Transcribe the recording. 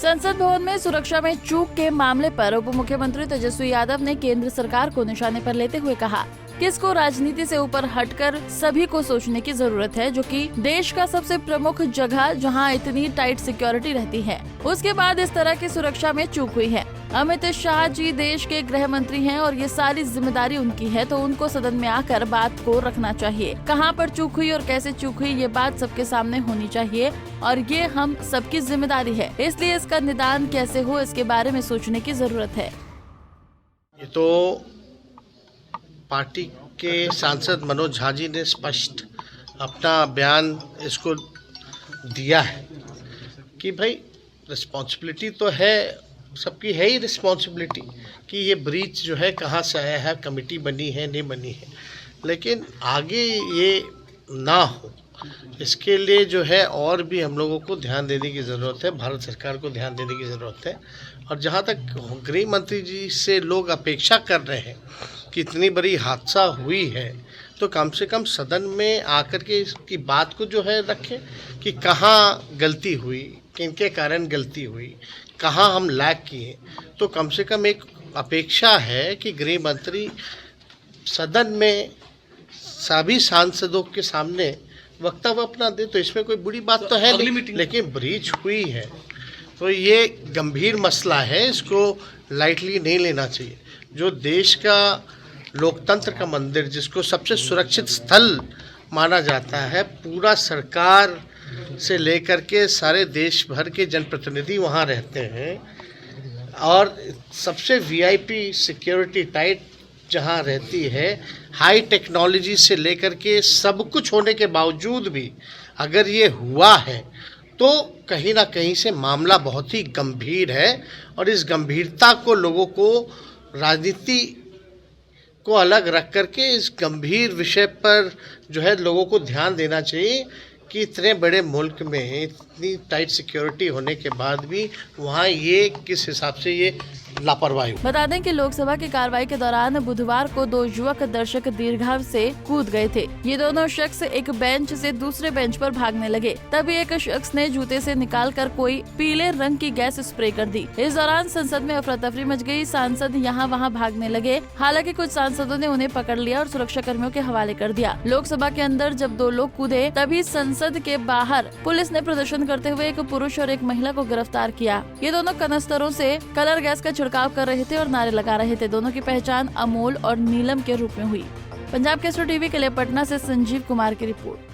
संसद भवन में सुरक्षा में चूक के मामले पर उप मुख्यमंत्री तेजस्वी यादव ने केंद्र सरकार को निशाने पर लेते हुए कहा कि इसको राजनीति से ऊपर हटकर सभी को सोचने की जरूरत है, जो कि देश का सबसे प्रमुख जगह जहां इतनी टाइट सिक्योरिटी रहती है, उसके बाद इस तरह की सुरक्षा में चूक हुई है। अमित शाह जी देश के गृह मंत्री हैं और ये सारी जिम्मेदारी उनकी है, तो उनको सदन में आकर बात को रखना चाहिए। कहां पर चूक हुई और कैसे चूक हुई, ये बात सबके सामने होनी चाहिए और ये हम सबकी जिम्मेदारी है। इसलिए इसका निदान कैसे हो, इसके बारे में सोचने की जरूरत है। ये तो पार्टी के सांसद मनोज झा जी ने स्पष्ट अपना बयान इसको दिया है कि भाई रिस्पॉन्सिबिलिटी तो है, सबकी है ही रिस्पॉन्सिबिलिटी कि ये ब्रीच जो है कहाँ से आया है, कमेटी बनी है नहीं बनी है, लेकिन आगे ये ना हो इसके लिए जो है और भी हम लोगों को ध्यान देने की ज़रूरत है, भारत सरकार को ध्यान देने की ज़रूरत है। और जहाँ तक गृह मंत्री जी से लोग अपेक्षा कर रहे हैं कि इतनी बड़ी हादसा हुई है, तो कम से कम सदन में आकर के इसकी बात को जो है रखें कि कहाँ गलती हुई, किनके कारण गलती हुई, कहाँ हम लैग किए। तो कम से कम एक अपेक्षा है कि गृह मंत्री सदन में सभी सांसदों के सामने वक्तव्य अपना दे, तो इसमें कोई बुरी बात तो है नहीं, लेकिन ब्रीच हुई है तो ये गंभीर मसला है, इसको लाइटली नहीं लेना चाहिए। जो देश का लोकतंत्र का मंदिर, जिसको सबसे सुरक्षित स्थल माना जाता है, पूरा सरकार से लेकर के सारे देश भर के जनप्रतिनिधि वहाँ रहते हैं और सबसे वीआईपी सिक्योरिटी टाइट जहाँ रहती है, हाई टेक्नोलॉजी से लेकर के सब कुछ होने के बावजूद भी अगर ये हुआ है तो कहीं ना कहीं से मामला बहुत ही गंभीर है और इस गंभीरता को लोगों को राजनीति को अलग रख करके इस गंभीर विषय पर जो है लोगों को ध्यान देना चाहिए कि इतने बड़े मुल्क में इतनी टाइट सिक्योरिटी होने के बाद भी वहाँ ये किस हिसाब से ये लापरवाही। बता दें कि लोकसभा की कार्रवाई के दौरान बुधवार को 2 युवक दर्शक दीर्घाव से कूद गए थे। ये दोनों शख्स एक बेंच से दूसरे बेंच पर भागने लगे, तभी एक शख्स ने जूते से निकालकर कोई पीले रंग की गैस स्प्रे कर दी। इस दौरान संसद में अफरा तफरी मच गई, सांसद यहाँ वहाँ भागने लगे। हालांकि कुछ सांसदों ने उन्हें पकड़ लिया और सुरक्षा कर्मियों के हवाले कर दिया। लोकसभा के अंदर जब 2 लोग कूदे, तभी संसद के बाहर पुलिस ने प्रदर्शन करते हुए एक पुरुष और एक महिला को गिरफ्तार किया। ये दोनों कनस्तरों से कलर गैस का छिड़काव कर रहे थे और नारे लगा रहे थे। दोनों की पहचान अमोल और नीलम के रूप में हुई। पंजाब केसरी टीवी के लिए पटना से संजीव कुमार की रिपोर्ट।